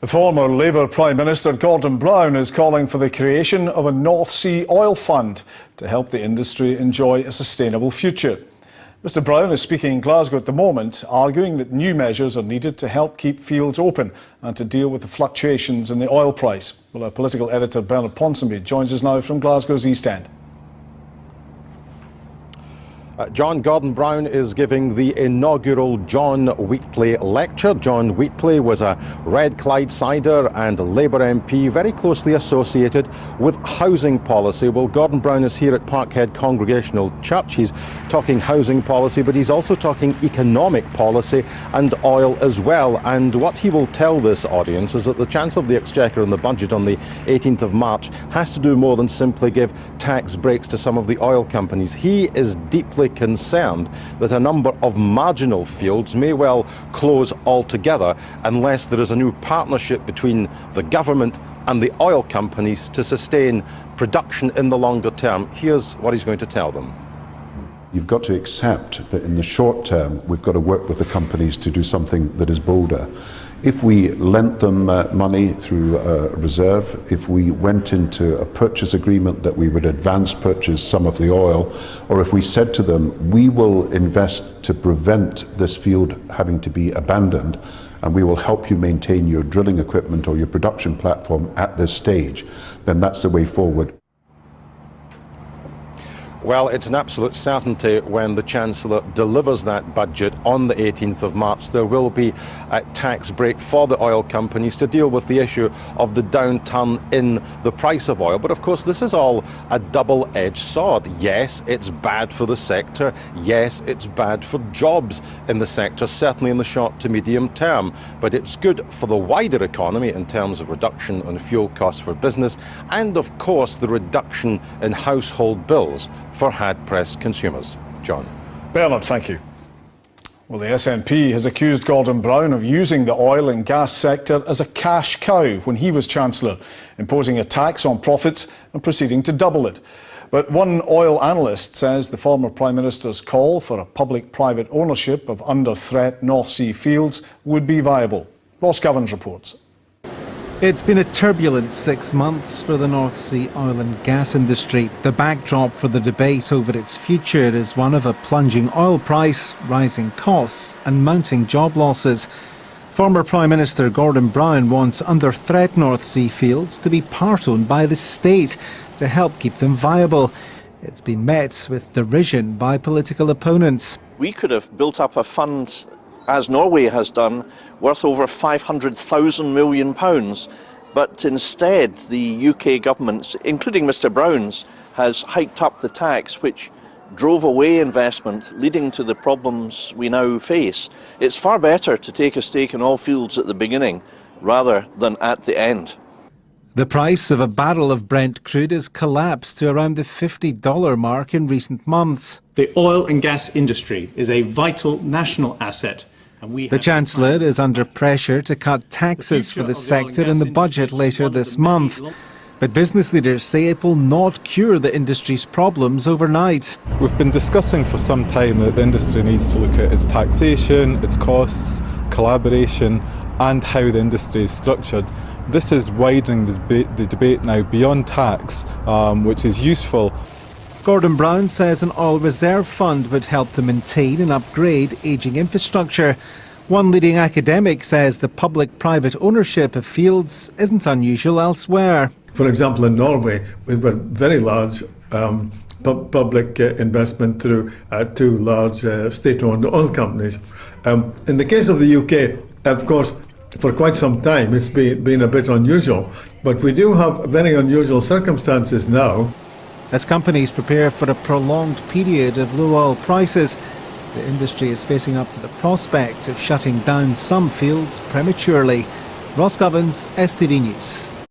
The former Labour Prime Minister Gordon Brown is calling for the creation of a North Sea oil fund to help the industry enjoy a sustainable future. Mr Brown is speaking in Glasgow at the moment, arguing that new measures are needed to help keep fields open and to deal with the fluctuations in the oil price. Well, our political editor Bernard Ponsonby joins us now from Glasgow's East End. Gordon Brown is giving the inaugural John Wheatley lecture. John Wheatley was a Red Clydesider and Labour MP very closely associated with housing policy. Well, Gordon Brown is here at Parkhead Congregational Church. He's talking housing policy, but he's also talking economic policy and oil as well. And what he will tell this audience is that the Chancellor of the Exchequer in the budget on the 18th of March has to do more than simply give tax breaks to some of the oil companies. He is deeply concerned that a number of marginal fields may well close altogether unless there is a new partnership between the government and the oil companies to sustain production in the longer term. Here's what he's going to tell them. You've got to accept that in the short term we've got to work with the companies to do something that is bolder. If we lent them money through a reserve, if we went into a purchase agreement that we would advance purchase some of the oil, or if we said to them, we will invest to prevent this field having to be abandoned, and we will help you maintain your drilling equipment or your production platform at this stage, then that's the way forward. Well, it's an absolute certainty when the Chancellor delivers that budget on the 18th of March, there will be a tax break for the oil companies to deal with the issue of the downturn in the price of oil. But of course, this is all a double-edged sword. Yes, it's bad for the sector. Yes, it's bad for jobs in the sector, certainly in the short to medium term. But it's good for the wider economy in terms of reduction in fuel costs for business and, of course, the reduction in household bills for hard-pressed consumers. John. Bernard, thank you. Well, the SNP has accused Gordon Brown of using the oil and gas sector as a cash cow when he was Chancellor, imposing a tax on profits and proceeding to double it. But one oil analyst says the former Prime Minister's call for a public-private ownership of under-threat North Sea fields would be viable. Ross Govans reports. It's been a turbulent 6 months for the North Sea oil and gas industry. The backdrop for the debate over its future is one of a plunging oil price, rising costs and mounting job losses. Former Prime Minister Gordon Brown wants under-threat North Sea fields to be part-owned by the state to help keep them viable. It's been met with derision by political opponents. We could have built up a fund, as Norway has done, worth over £500,000 million. But instead, the UK government, including Mr Brown's, has hiked up the tax, which drove away investment, leading to the problems we now face. It's far better to take a stake in all fields at the beginning, rather than at the end. The price of a barrel of Brent crude has collapsed to around the $50 mark in recent months. The oil and gas industry is a vital national asset. The Chancellor is under pressure to cut taxes for the sector in the budget later this month. But business leaders say it will not cure the industry's problems overnight. We've been discussing for some time that the industry needs to look at its taxation, its costs, collaboration and how the industry is structured. This is widening the debate now beyond tax, which is useful. Gordon Brown says an oil reserve fund would help to maintain and upgrade ageing infrastructure. One leading academic says the public-private ownership of fields isn't unusual elsewhere. For example, in Norway, we've got very large public investment through two large state-owned oil companies. In the case of the UK, of course, for quite some time it's been a bit unusual, but we do have very unusual circumstances now. As companies prepare for a prolonged period of low oil prices, the industry is facing up to the prospect of shutting down some fields prematurely. Ross Govans, STV News.